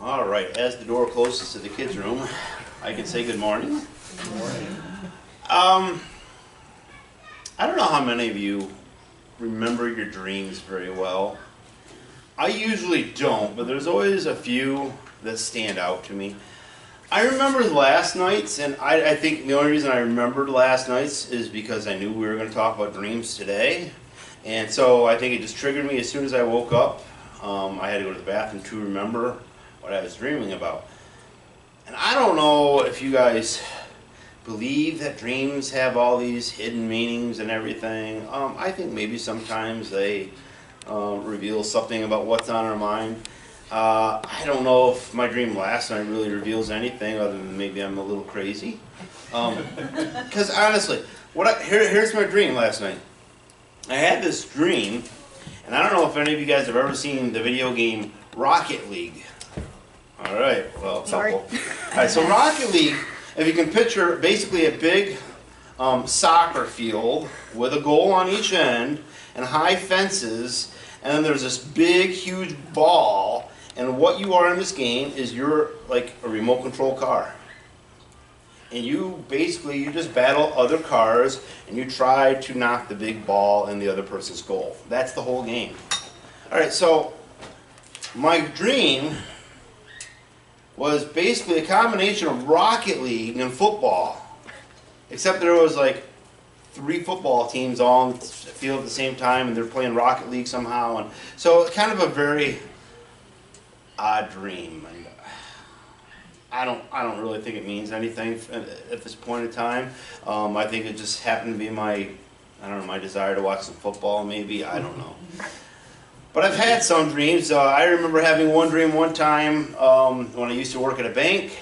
All right, as the door closes to the kids' room, I can say good morning. Good morning. I don't know how many of you remember your dreams very well. I usually don't, but there's always a few that stand out to me. I remember last night's, and I think the only reason I remembered last night's is because I knew we were going to talk about dreams today. And so I think it just triggered me as soon as I woke up. I had to go to the bathroom to remember what I was dreaming about. And I don't know if you guys believe that dreams have all these hidden meanings and everything. I think maybe sometimes they reveal something about what's on our mind. I don't know if my dream last night really reveals anything other than maybe I'm a little crazy. Because honestly, here's my dream last night. I had this dream, and I don't know if any of you guys have ever seen the video game Rocket League. All right, well, a couple. All right, so Rocket League, if you can picture basically a big soccer field with a goal on each end and high fences, and then there's this big, huge ball, and what you are in this game is you're like a remote control car. And you just battle other cars, and you try to knock the big ball in the other person's goal. That's the whole game. All right, so my dream was basically a combination of Rocket League and football, except there was like 3 football teams all on the field at the same time, and they're playing Rocket League somehow, and so kind of a very odd dream. And I don't really think it means anything at this point in time. I think it just happened to be my desire to watch some football. Maybe, I don't know. But I've had some dreams. I remember having one dream one time when I used to work at a bank,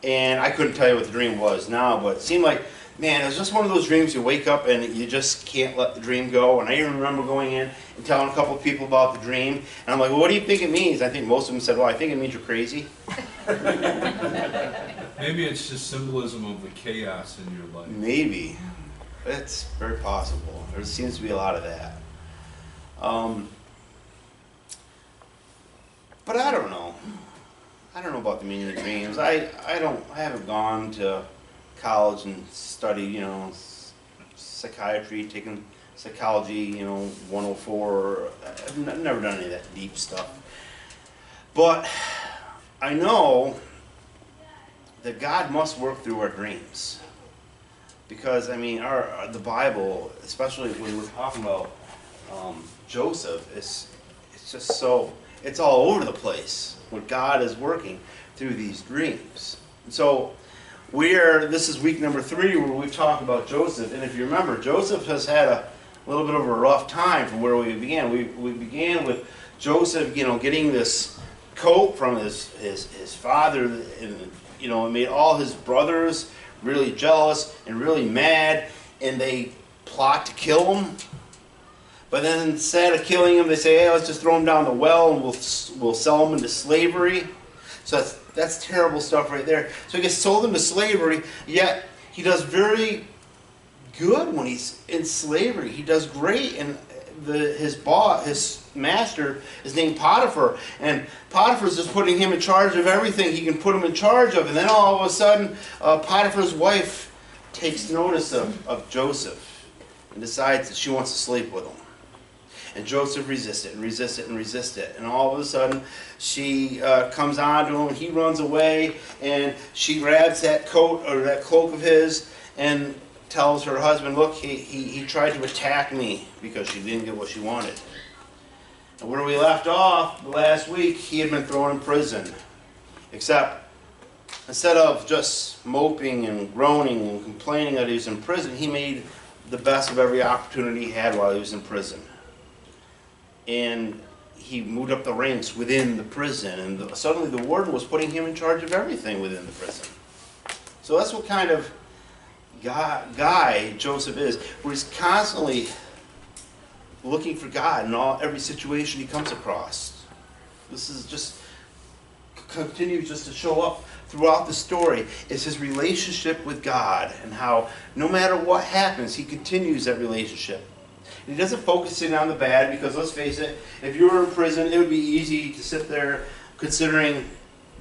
and I couldn't tell you what the dream was now, but it seemed like, man, it was just one of those dreams you wake up and you just can't let the dream go. And I even remember going in and telling a couple of people about the dream, and I'm like, well, what do you think it means? I think most of them said, well, I think it means you're crazy. Maybe it's just symbolism of the chaos in your life. Maybe. It's very possible. There seems to be a lot of that. But I don't know. I don't know about the meaning of dreams. I haven't gone to college and studied, psychiatry, taken psychology, 104. I've never done any of that deep stuff. But I know that God must work through our dreams. Because, the Bible, especially when we're talking about Joseph, it's just so... It's all over the place when God is working through these dreams. So this is week number 3 where we've talked about Joseph. And if you remember, Joseph has had a little bit of a rough time from where we began. We began with Joseph, getting this coat from his father, and it made all his brothers really jealous and really mad, and they plot to kill him. But then instead of killing him, they say, hey, let's just throw him down the well and we'll sell him into slavery. So that's terrible stuff right there. So he gets sold into slavery, yet he does very good when he's in slavery. He does great, and his master is named Potiphar. And Potiphar's just putting him in charge of everything he can put him in charge of. And then all of a sudden, Potiphar's wife takes notice of Joseph and decides that she wants to sleep with him. And Joseph resists it and resists it and resists it. And all of a sudden, she comes on to him, and he runs away, and she grabs that coat or that cloak of his and tells her husband, look, he tried to attack me because she didn't get what she wanted. And where we left off last week, he had been thrown in prison. Except, instead of just moping and groaning and complaining that he was in prison, he made the best of every opportunity he had while he was in prison. And he moved up the ranks within the prison, and suddenly the warden was putting him in charge of everything within the prison. So that's what kind of guy Joseph is, where he's constantly looking for God in every situation he comes across. This is just continues just to show up throughout the story, is his relationship with God, and how no matter what happens, he continues that relationship. He doesn't focus in on the bad, because let's face it, if you were in prison, it would be easy to sit there considering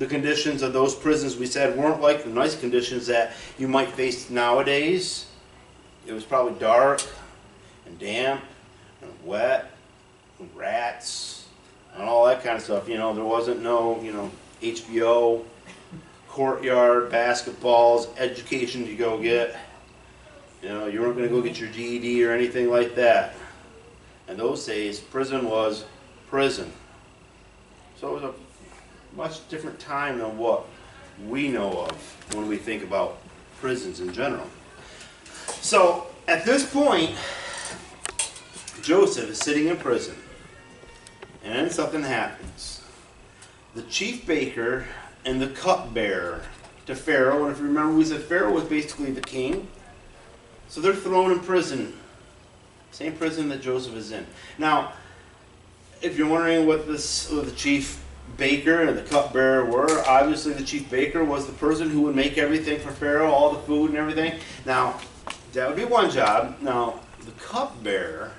the conditions of those prisons, we said, weren't like the nice conditions that you might face nowadays. It was probably dark and damp and wet and rats and all that kind of stuff. You know, there wasn't no, you know, HBO, courtyard, basketballs, education to go get. You know, you weren't going to go get your GED or anything like that. In those days, prison was prison. So it was a much different time than what we know of when we think about prisons in general. So at this point, Joseph is sitting in prison, and then something happens. The chief baker and the cupbearer to Pharaoh, and if you remember, we said Pharaoh was basically the king, so they're thrown in prison. Same prison that Joseph is in. Now, if you're wondering what the chief baker and the cupbearer were, obviously the chief baker was the person who would make everything for Pharaoh, all the food and everything. Now, that would be one job. Now, the cupbearer,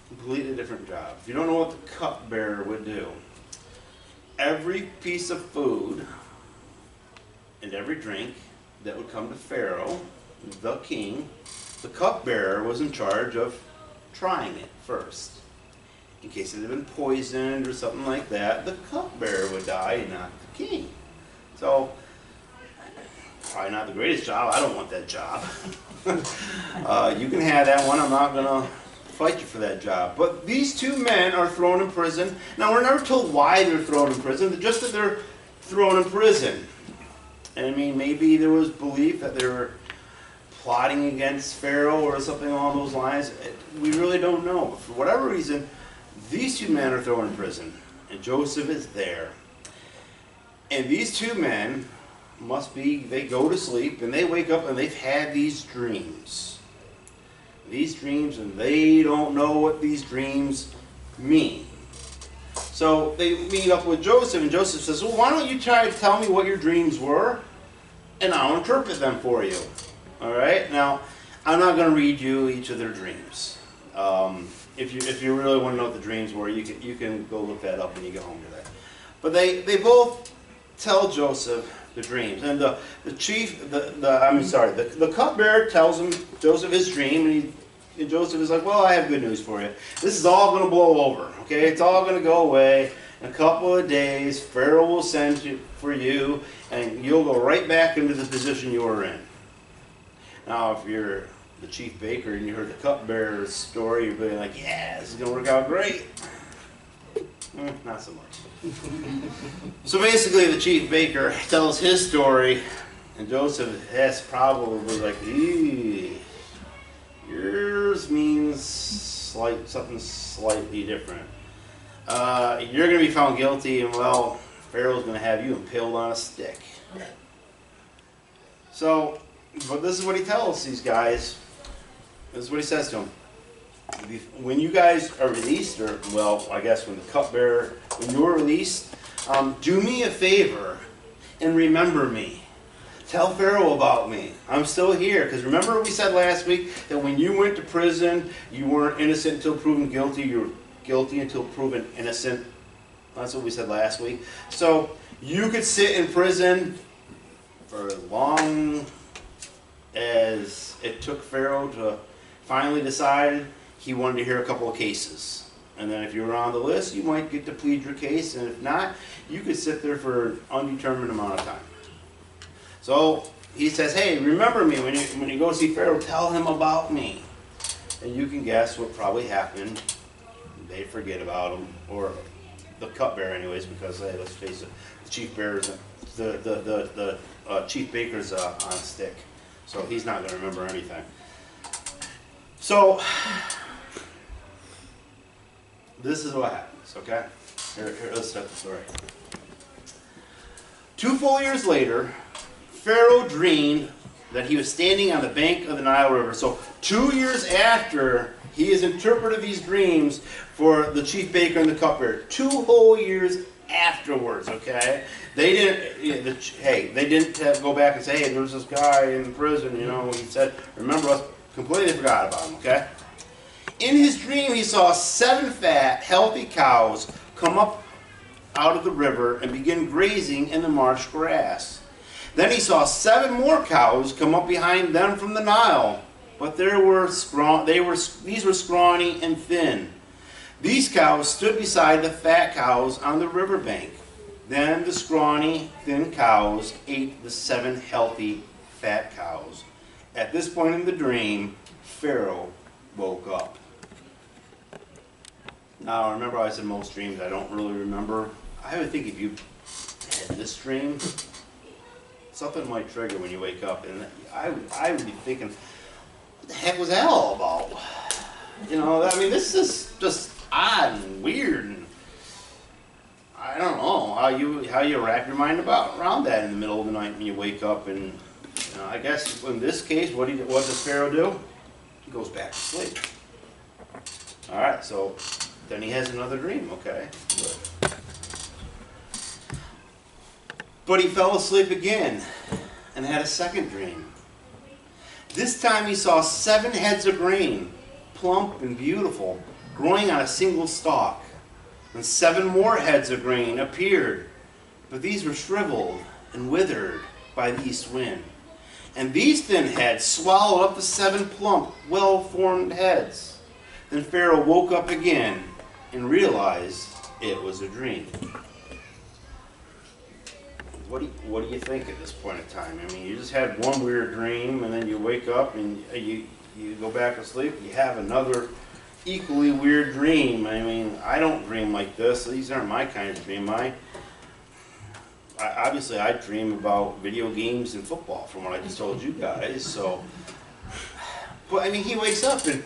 completely different job. If you don't know what the cupbearer would do, every piece of food and every drink that would come to Pharaoh, the king, the cupbearer was in charge of trying it first. In case it had been poisoned or something like that, the cupbearer would die and not the king. So, probably not the greatest job. I don't want that job. You can have that one. I'm not going to fight you for that job. But these two men are thrown in prison. Now, we're never told why they're thrown in prison, just that they're thrown in prison. And I mean, maybe there was belief that they were plotting against Pharaoh or something along those lines. We really don't know. But for whatever reason, these two men are thrown in prison, and Joseph is there. And these two men they go to sleep, and they wake up, and they've had these dreams. These dreams, and they don't know what these dreams mean. So they meet up with Joseph, and Joseph says, well, why don't you try to tell me what your dreams were, and I'll interpret them for you. All right? Now, I'm not going to read you each of their dreams. If you really want to know what the dreams were, you can go look that up when you get home today. But they both tell Joseph the dreams, and the cupbearer tells him Joseph his dream, and Joseph is like, well, I have good news for you. This is all going to blow over. Okay, it's all going to go away in a couple of days. Pharaoh will send for you, and you'll go right back into the position you were in. Now, if you're the chief baker and you heard the cupbearer's story, you're really like, yeah, this is going to work out great. Not so much. So basically, the chief baker tells his story, and Joseph is probably like, yours means something slightly different. You're going to be found guilty, and well, Pharaoh's going to have you impaled on a stick. So, but this is what he tells these guys. This is what he says to them. When you guys are released, or, well, I guess when you're released, do me a favor and remember me. Tell Pharaoh about me. I'm still here. Because remember we said last week that when you went to prison, you weren't innocent until proven guilty. You were guilty until proven innocent. That's what we said last week. So you could sit in prison for as long as it took Pharaoh to finally decide he wanted to hear a couple of cases. And then if you were on the list, you might get to plead your case, and if not, you could sit there for an undetermined amount of time. So he says, hey, remember me when you go see Pharaoh, tell him about me. And you can guess what probably happened. They forget about him, or the cupbearer anyways, because hey, let's face it, the chief bearer's the chief baker's on a stick. So he's not going to remember anything. So, this is what happens, okay? Here, let's start the story. 2 full years later, Pharaoh dreamed that he was standing on the bank of the Nile River. So 2 years after he has interpreted these dreams for the chief baker and the cupbearer, 2 whole years afterwards, okay? They didn't go back and say, hey, there was this guy in prison, you know, he said, remember us, completely forgot about him, okay? In his dream, he saw 7 fat, healthy cows come up out of the river and began grazing in the marsh grass. Then he saw 7 more cows come up behind them from the Nile, but these were scrawny and thin. These cows stood beside the fat cows on the riverbank. Then the scrawny, thin cows ate the 7 healthy, fat cows. At this point in the dream, Pharaoh woke up. Now, remember I said most dreams I don't really remember. I would think if you had this dream, something might trigger when you wake up. And I would be thinking, what the heck was that all about? You know, I mean, this is just odd and weird. And I don't know how you wrap your mind around that in the middle of the night when you wake up. And I guess in this case, what does Pharaoh do? He goes back to sleep. All right, so then he has another dream, okay? But he fell asleep again and had a second dream. This time he saw 7 heads of grain, plump and beautiful, growing on a single stalk. And 7 more heads of grain appeared, but these were shriveled and withered by the east wind. And these thin heads swallowed up the 7 plump, well-formed heads. Then Pharaoh woke up again and realized it was a dream. What do you think at this point in time? I mean, you just had one weird dream, and then you wake up and you go back to sleep. You have another equally weird dream. I mean, I don't dream like this. These aren't my kind of dream. Obviously, I dream about video games and football, from what I just told you guys. So, but I mean, he wakes up and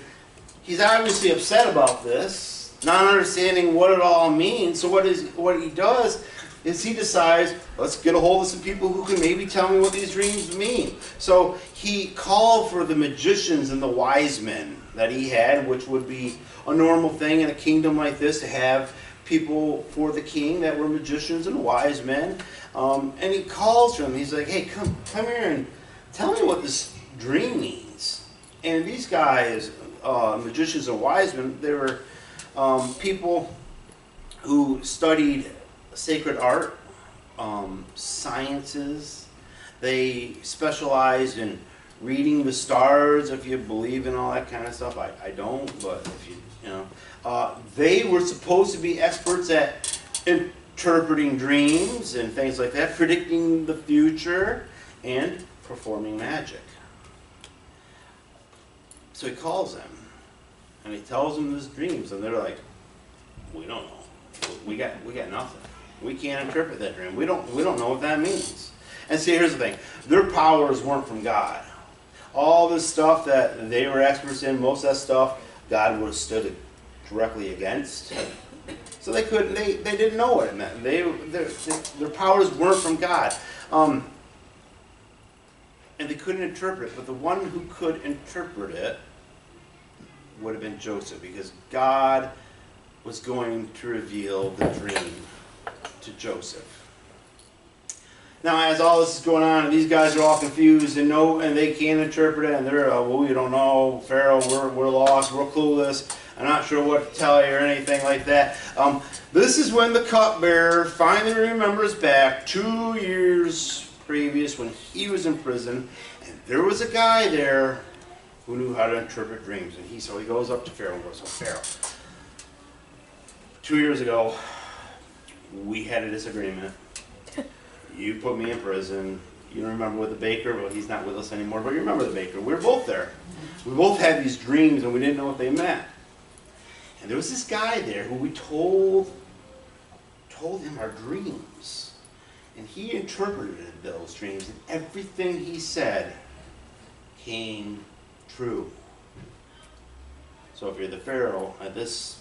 he's obviously upset about this, not understanding what it all means. So what he does is he decides, let's get a hold of some people who can maybe tell me what these dreams mean. So he called for the magicians and the wise men that he had, which would be a normal thing in a kingdom like this, to have people for the king that were magicians and wise men. And he calls for them. He's like, hey, come here and tell me what this dream means. And these guys, magicians and wise men, they were people who studied sacred art, sciences. They specialized in reading the stars, if you believe in all that kind of stuff. I don't, but if you know. They were supposed to be experts at interpreting dreams and things like that, predicting the future, and performing magic. So he calls them, and he tells them his dreams, and they're like, we don't know. We got nothing. We can't interpret that dream. We don't know what that means. And see, here's the thing. Their powers weren't from God. All this stuff that they were experts in, most of that stuff, God would have stood directly against. So they couldn't. They didn't know what it meant. Their powers weren't from God, and they couldn't interpret it. But the one who could interpret it would have been Joseph, because God was going to reveal the dream to Joseph. Now, as all this is going on, and these guys are all confused and they can't interpret it, and they're, well, we don't know, Pharaoh, we're lost, we're clueless, I'm not sure what to tell you or anything like that. This is when the cupbearer finally remembers back 2 years previous when he was in prison, and there was a guy there who knew how to interpret dreams. And so he goes up to Pharaoh and goes, oh, Pharaoh, 2 years ago, we had a disagreement. You put me in prison. You don't remember with the baker? Well, he's not with us anymore, but you remember the baker. We were both there. We both had these dreams, and we didn't know what they meant. And there was this guy there who we told him our dreams. And he interpreted those dreams, and everything he said came true. So if you're the Pharaoh, this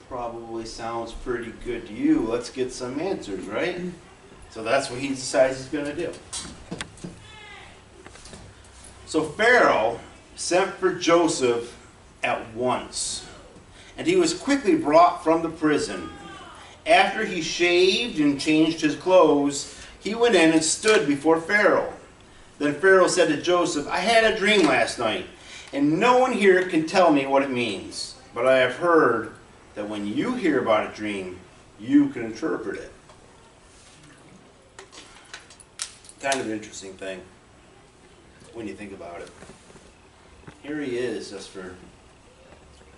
probably sounds pretty good to you. Let's get some answers, right? So that's what he decides he's going to do. So Pharaoh sent for Joseph at once, and he was quickly brought from the prison. After he shaved and changed his clothes, he went in and stood before Pharaoh. Then Pharaoh said to Joseph, I had a dream last night, and no one here can tell me what it means. But I have heard that when you hear about a dream, you can interpret it. Kind of an interesting thing when you think about it. Here he is just for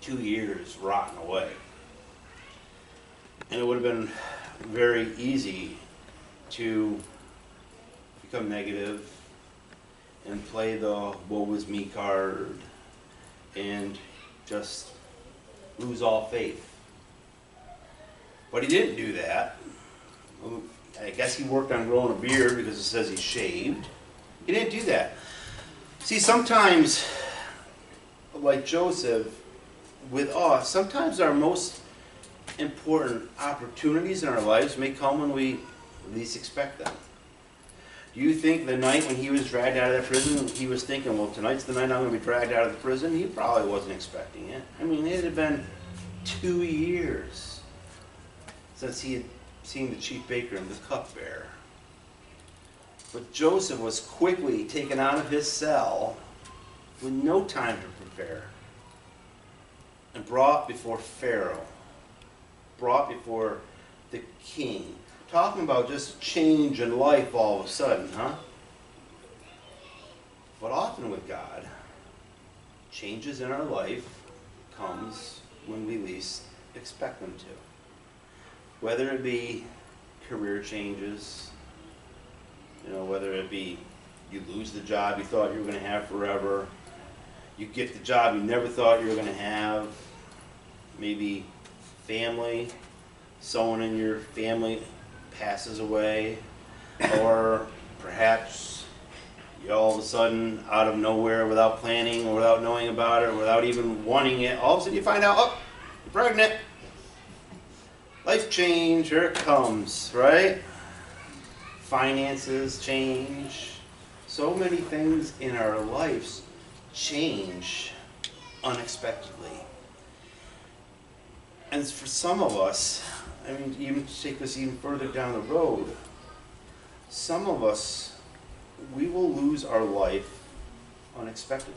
2 years rotting away. And it would have been very easy to become negative and play the woe is me card and just lose all faith. But he didn't do that. I guess he worked on growing a beard because it says he shaved. He didn't do that. See, sometimes, like Joseph, with us, sometimes our most important opportunities in our lives may come when we least expect them. Do you think the night when he was dragged out of that prison, he was thinking, well, tonight's the night I'm going to be dragged out of the prison? He probably wasn't expecting it. I mean, it had been 2 years since he had seen the chief baker and the cupbearer. But Joseph was quickly taken out of his cell with no time to prepare and brought before Pharaoh, brought before the king. Talking about just change in life all of a sudden, huh? But often with God, changes in our life comes when we least expect them to. Whether it be career changes, whether it be you lose the job you thought you were going to have forever, you get the job you never thought you were going to have, maybe family, someone in your family passes away, or perhaps you all of a sudden, out of nowhere, without planning, or without knowing about it, or without even wanting it, all of a sudden you find out, oh, you're pregnant. Life change, here it comes, right? Finances change. So many things in our lives change unexpectedly. And for some of us, I mean, even to take this even further down the road, some of us, we will lose our life unexpectedly.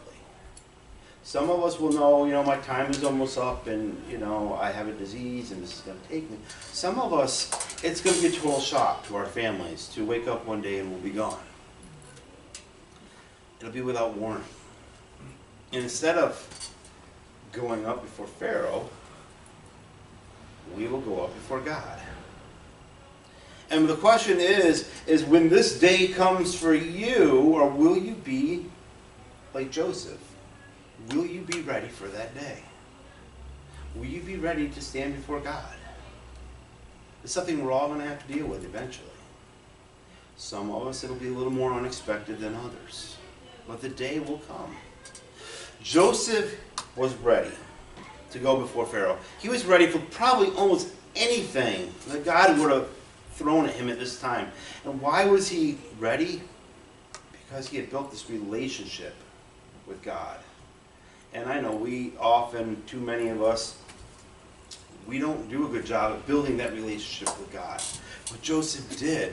Some of us will know, my time is almost up and, I have a disease and this is going to take me. Some of us, it's going to be a total shock to our families to wake up one day and we'll be gone. It'll be without warning. And instead of going up before Pharaoh, we will go up before God. And the question is when this day comes for you, or will you be like Joseph? Will you be ready for that day? Will you be ready to stand before God? It's something we're all going to have to deal with eventually. Some of us, it'll be a little more unexpected than others. But the day will come. Joseph was ready to go before Pharaoh. He was ready for probably almost anything that God would have thrown at him at this time. And why was he ready? Because he had built this relationship with God. And I know we often, too many of us, we don't do a good job of building that relationship with God. But Joseph did.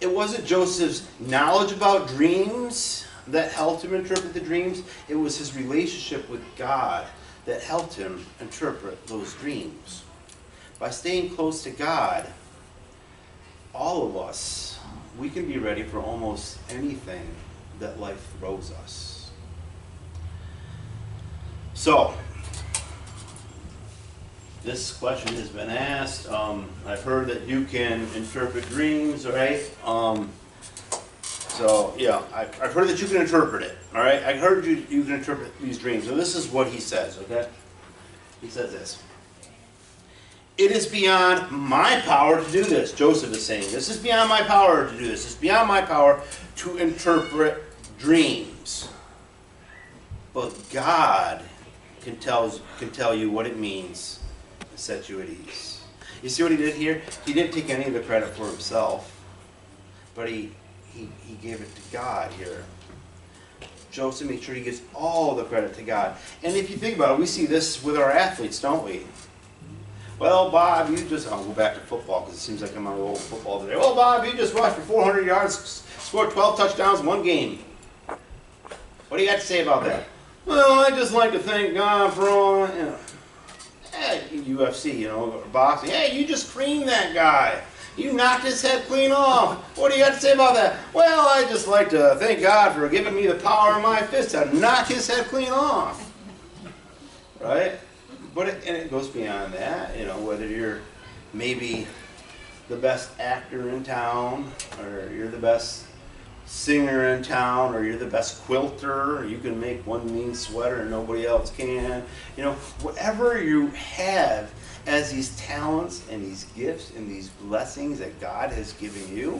It wasn't Joseph's knowledge about dreams that helped him interpret the dreams. It was his relationship with God that helped him interpret those dreams. By staying close to God, all of us, we can be ready for almost anything that life throws us. So, this question has been asked. I've heard that you can interpret dreams, right? So, yeah, I've heard that you can interpret it, all right? I heard you can interpret these dreams. So this is what he says, okay? He says this. It is beyond my power to do this. Joseph is saying, this is beyond my power to do this. It's beyond my power to interpret dreams. But God can tell you what it means to set you at ease. You see what he did here? He didn't take any of the credit for himself, but he gave it to God here. Joseph made sure he gives all the credit to God. And if you think about it, we see this with our athletes, don't we? Well, Bob, I'll go back to football because it seems like I'm on a little football today. Well, Bob, you just rushed for 400 yards, scored 12 touchdowns in one game. What do you got to say about that? Well, I just like to thank God for all, hey, UFC, you know, boxing, hey, you just creamed that guy. You knocked his head clean off. What do you got to say about that? Well, I just like to thank God for giving me the power in my fist to knock his head clean off. Right? But it goes beyond that, you know, whether you're maybe the best actor in town, or you're the best singer in town, or you're the best quilter, or you can make one mean sweater and nobody else can. You know, whatever you have as these talents and these gifts and these blessings that God has given you,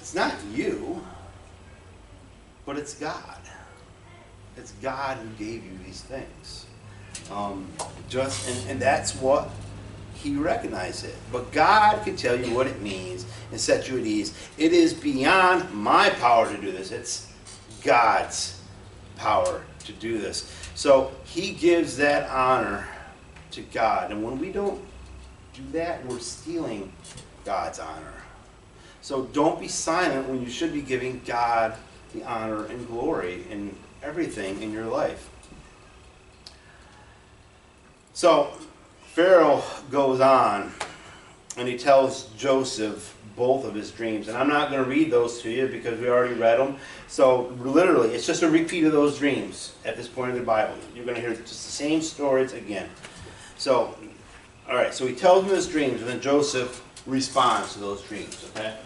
it's not you, but it's God. It's God who gave you these things. And that's what he recognized it. But God can tell you what it means and set you at ease. It is beyond my power to do this. It's God's power to do this. So he gives that honor to God. And when we don't do that, we're stealing God's honor. So don't be silent when you should be giving God the honor and glory in everything in your life. So Pharaoh goes on and he tells Joseph both of his dreams. And I'm not going to read those to you because we already read them. So literally, it's just a repeat of those dreams at this point in the Bible. You're going to hear just the same stories again. So, all right, so he tells him his dreams, and then Joseph responds to those dreams, okay?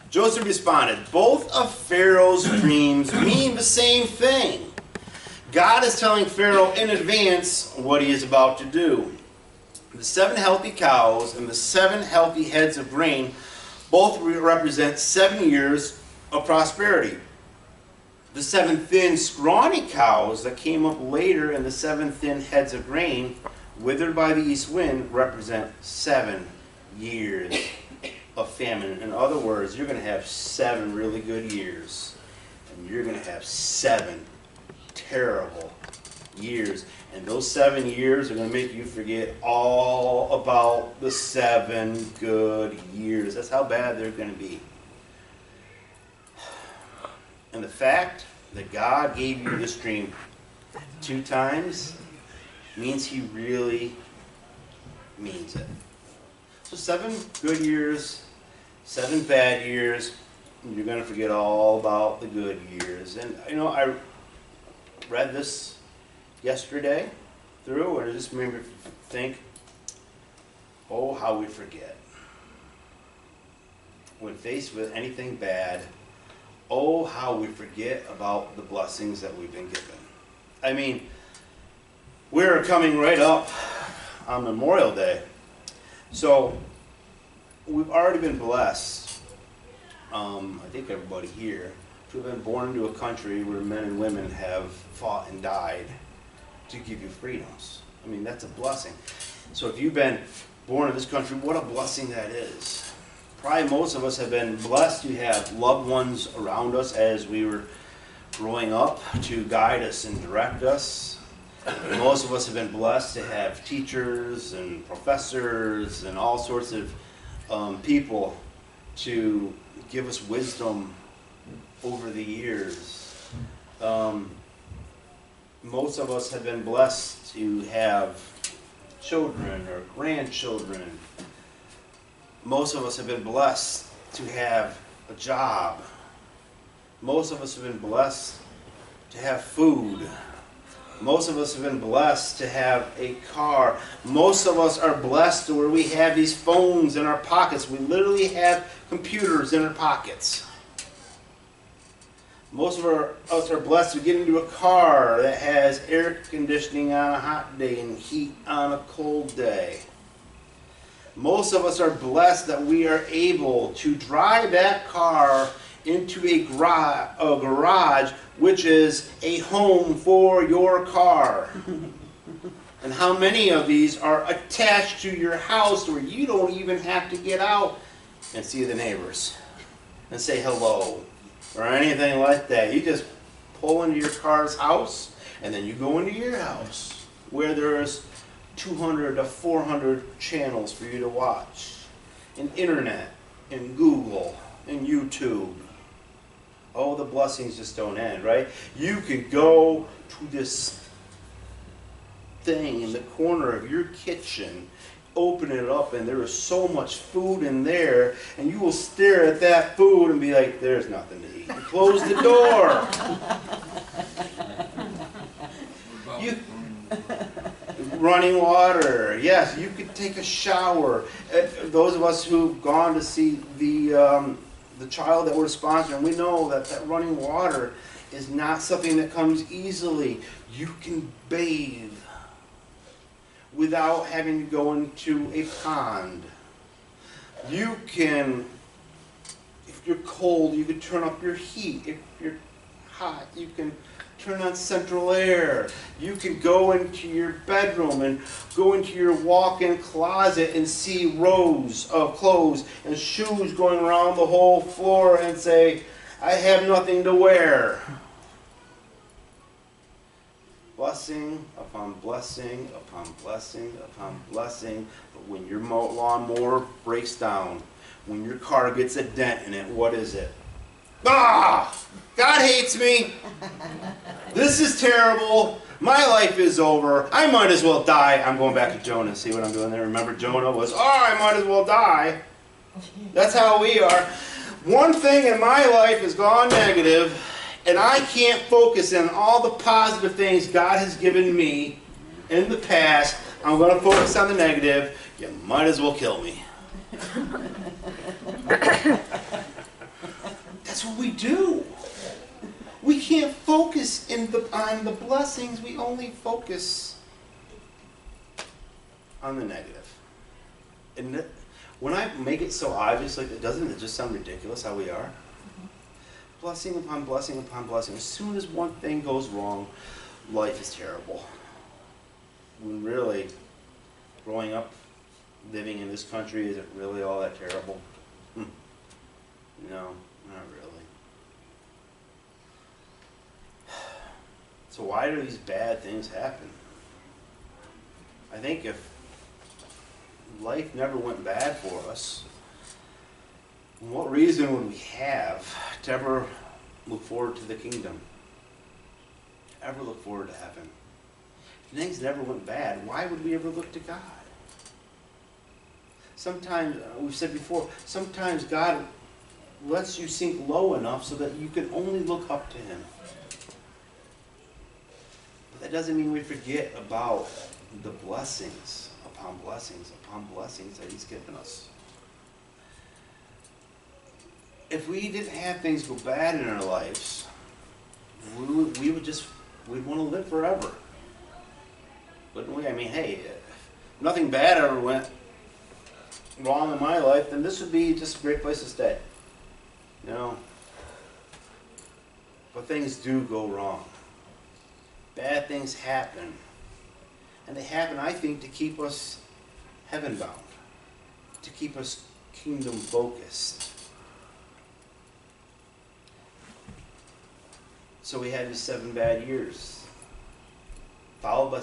Joseph responded, both of Pharaoh's dreams mean the same thing. God is telling Pharaoh in advance what he is about to do. The 7 healthy cows and the 7 healthy heads of grain both represent 7 years of prosperity. The 7 thin, scrawny cows that came up later and the 7 thin heads of grain withered by the east wind represent 7 years of famine. In other words, you're going to have 7 really good years, and you're going to have 7 terrible years. And those 7 years are going to make you forget all about the 7 good years. That's how bad they're going to be. And the fact that God gave you this dream 2 times means he really means it. So 7 good years, 7 bad years, and you're going to forget all about the good years. And you know, I read this yesterday through, and it just made me think, oh, how we forget. When faced with anything bad, oh, how we forget about the blessings that we've been given. I mean, we're coming right up on Memorial Day. So, we've already been blessed, I think everybody here, to have been born into a country where men and women have fought and died to give you freedoms. I mean, that's a blessing. So if you've been born in this country, what a blessing that is. Probably most of us have been blessed to have loved ones around us as we were growing up to guide us and direct us. Most of us have been blessed to have teachers and professors and all sorts of people to give us wisdom over the years. Most of us have been blessed to have children or grandchildren. Most of us have been blessed to have a job. Most of us have been blessed to have food. Most of us have been blessed to have a car. Most of us are blessed to where we have these phones in our pockets. We literally have computers in our pockets. Most of us are blessed to get into a car that has air conditioning on a hot day and heat on a cold day. Most of us are blessed that we are able to drive that car into a garage, which is a home for your car. And how many of these are attached to your house where you don't even have to get out and see the neighbors and say hello or anything like that. You just pull into your car's house and then you go into your house where there's 200 to 400 channels for you to watch, and internet, and Google, and YouTube. Oh, the blessings just don't end, right? You could go to this thing in the corner of your kitchen, open it up, and there is so much food in there, and you will stare at that food and be like, there's nothing to eat. You close the door. You, running water. Yes, you could take a shower. Those of us who've gone to see the child that we're sponsoring, we know that that running water is not something that comes easily. You can bathe without having to go into a pond. You can, if you're cold, you can turn up your heat. If you're hot, you can turn on central air. You can go into your bedroom and go into your walk-in closet and see rows of clothes and shoes going around the whole floor and say, I have nothing to wear. Blessing upon blessing upon blessing upon blessing. But when your lawnmower breaks down, when your car gets a dent in it, what is it? Ah! God hates me. This is terrible. My life is over. I might as well die. I'm going back to Jonah. See what I'm doing there? Remember Jonah was, I might as well die. That's how we are. One thing in my life has gone negative, and I can't focus on all the positive things God has given me in the past. I'm going to focus on the negative. You might as well kill me. That's what we do. We can't focus on the blessings. We only focus on the negative. And when I make it so obvious, like, doesn't it just sound ridiculous how we are? Blessing upon blessing upon blessing. As soon as one thing goes wrong, life is terrible. When really, growing up, living in this country, is it really all that terrible? No, not really. So why do these bad things happen? I think if life never went bad for us, what reason would we have to ever look forward to the kingdom? Ever look forward to heaven? If things never went bad, why would we ever look to God? Sometimes, we've said before, sometimes God lets you sink low enough so that you can only look up to Him. But that doesn't mean we forget about the blessings upon blessings upon blessings that He's given us. If we didn't have things go bad in our lives, we'd want to live forever. Wouldn't we? I mean, hey, if nothing bad ever went wrong in my life, then this would be just a great place to stay. But things do go wrong. Bad things happen. And they happen, I think, to keep us heaven-bound, to keep us kingdom-focused. So we had these 7 bad years, followed by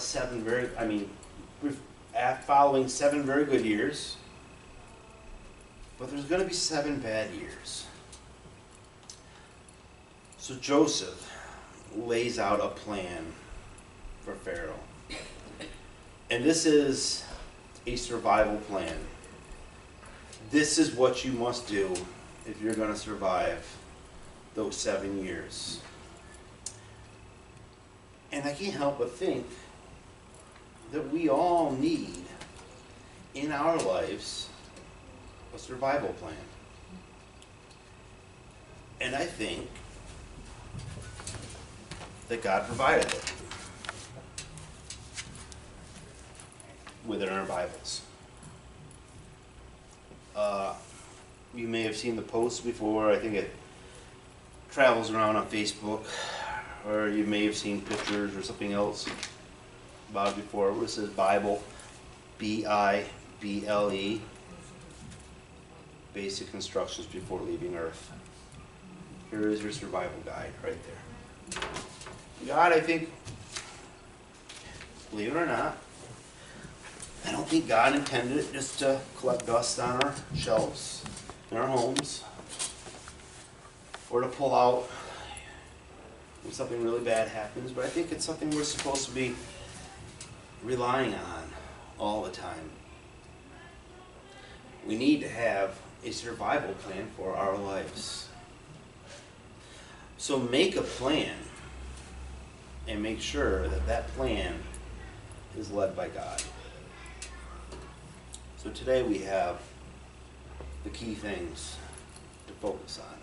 following 7 very good years. But there's going to be 7 bad years. So Joseph lays out a plan for Pharaoh. And this is a survival plan. This is what you must do if you're going to survive those 7 years. And I can't help but think that we all need in our lives a survival plan. And I think that God provided it within our Bibles. You may have seen the posts before. I think it travels around on Facebook, or you may have seen pictures or something else about it before. It says Bible, B-I-B-L-E, basic instructions before leaving Earth. Here is your survival guide right there. God, I think, believe it or not, I don't think God intended it just to collect dust on our shelves in our homes, or to pull out when something really bad happens, but I think it's something we're supposed to be relying on all the time. We need to have a survival plan for our lives. So make a plan and make sure that that plan is led by God. So today we have the key things to focus on.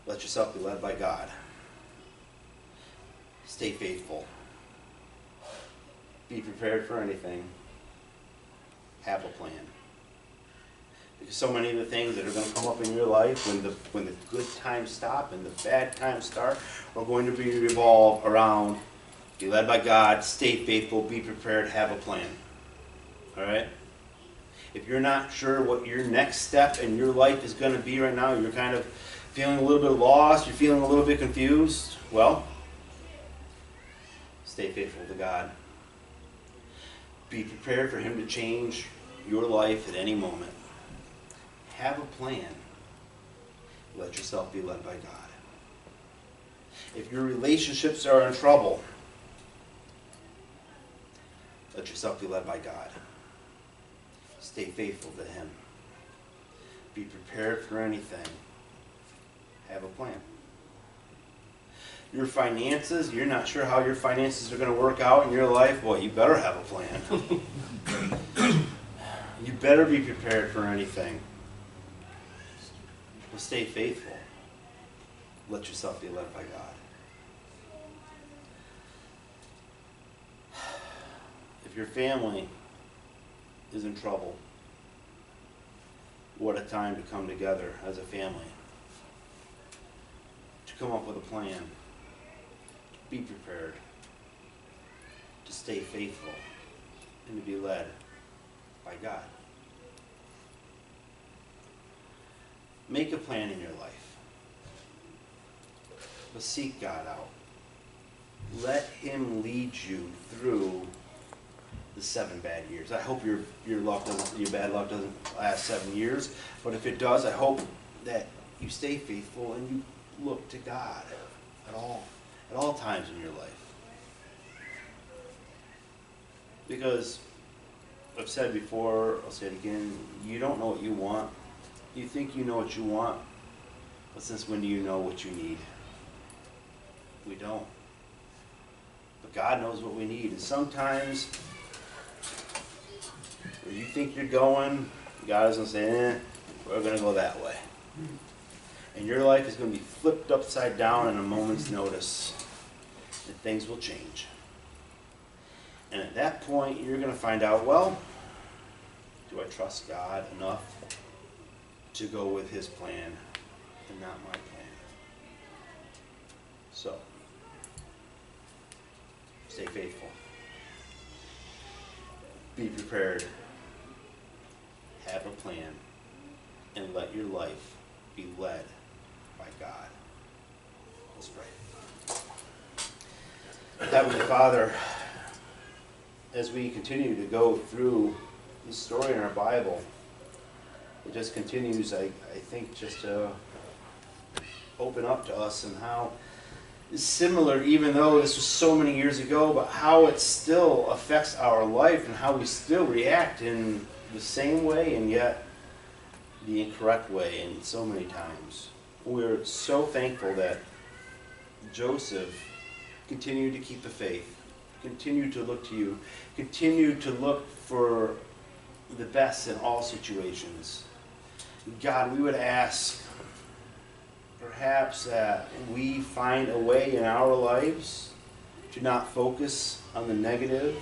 Let yourself be led by God. Stay faithful. Be prepared for anything. Have a plan. Because so many of the things that are going to come up in your life when the good times stop and the bad times start are going to be revolved around be led by God, stay faithful, be prepared, have a plan. Alright? If you're not sure what your next step in your life is going to be right now, you're kind of feeling a little bit lost, you're feeling a little bit confused, well, stay faithful to God. Be prepared for Him to change your life at any moment. Have a plan. Let yourself be led by God. If your relationships are in trouble, let yourself be led by God. Stay faithful to Him. Be prepared for anything. Have a plan. Your finances, you're not sure how your finances are going to work out in your life, boy, you better have a plan. You better be prepared for anything. But stay faithful. Let yourself be led by God. If your family is in trouble, what a time to come together as a family. To come up with a plan. To be prepared. To stay faithful. And to be led by God. Make a plan in your life. But seek God out. Let Him lead you through the 7 bad years. I hope your bad luck doesn't last 7 years. But if it does, I hope that you stay faithful and you look to God at all times in your life. Because I've said before, I'll say it again, you don't know what you want. You think you know what you want, but since when do you know what you need? We don't. But God knows what we need. And sometimes, where you think you're going, God is going to say, we're going to go that way. And your life is going to be flipped upside down in a moment's notice. And things will change. And at that point, you're going to find out, well, do I trust God enough to go with His plan and not my plan? So, stay faithful. Be prepared. Have a plan. And let your life be led by God. Let's pray. Heavenly Father, as we continue to go through this story in our Bible, it just continues, I think, just to open up to us and how it's similar, even though this was so many years ago, but how it still affects our life and how we still react in the same way and yet the incorrect way in so many times. We're so thankful that Joseph continued to keep the faith, continued to look to you, continued to look for the best in all situations. God, we would ask perhaps that we find a way in our lives to not focus on the negative,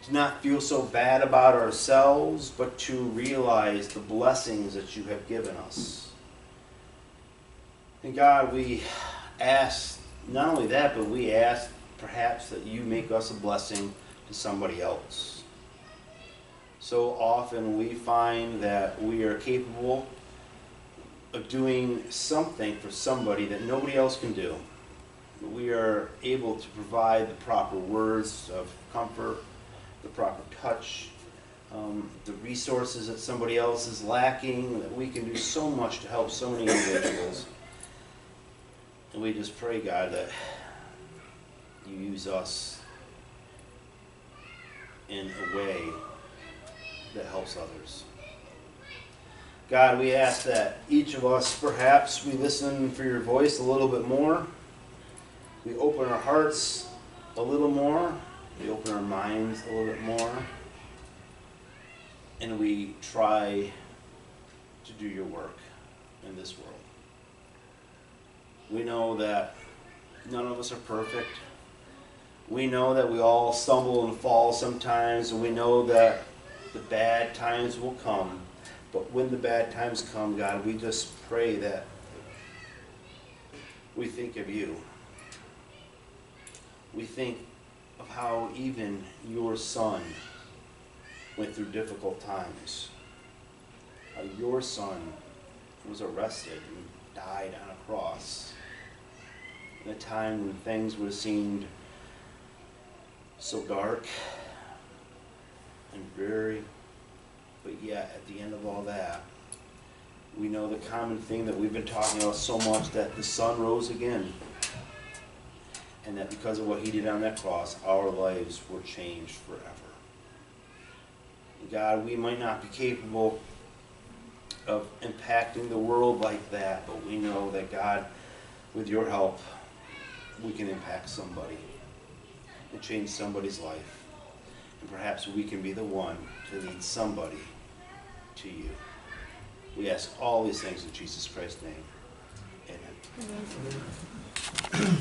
to not feel so bad about ourselves, but to realize the blessings that you have given us. And God, we ask not only that, but we ask perhaps that you make us a blessing to somebody else. So often we find that we are capable of doing something for somebody that nobody else can do. We are able to provide the proper words of comfort, the proper touch, the resources that somebody else is lacking, that we can do so much to help so many individuals. And we just pray, God, that you use us in a way that helps others. God, we ask that each of us, perhaps we listen for your voice a little bit more. We open our hearts a little more. We open our minds a little bit more. And we try to do your work in this world. We know that none of us are perfect. We know that we all stumble and fall sometimes, and we know that the bad times will come. But when the bad times come, God, we just pray that we think of you. We think of how even your son went through difficult times. How your son was arrested and died on a cross in a time when things would have seemed so dark and dreary. But yet, at the end of all that, we know the common thing that we've been talking about so much, that the Son rose again. And that because of what he did on that cross, our lives were changed forever. God, we might not be capable of impacting the world like that, but we know that, God, with your help, we can impact somebody and change somebody's life. And perhaps we can be the one to lead somebody to you. We ask all these things in Jesus Christ's name. Amen.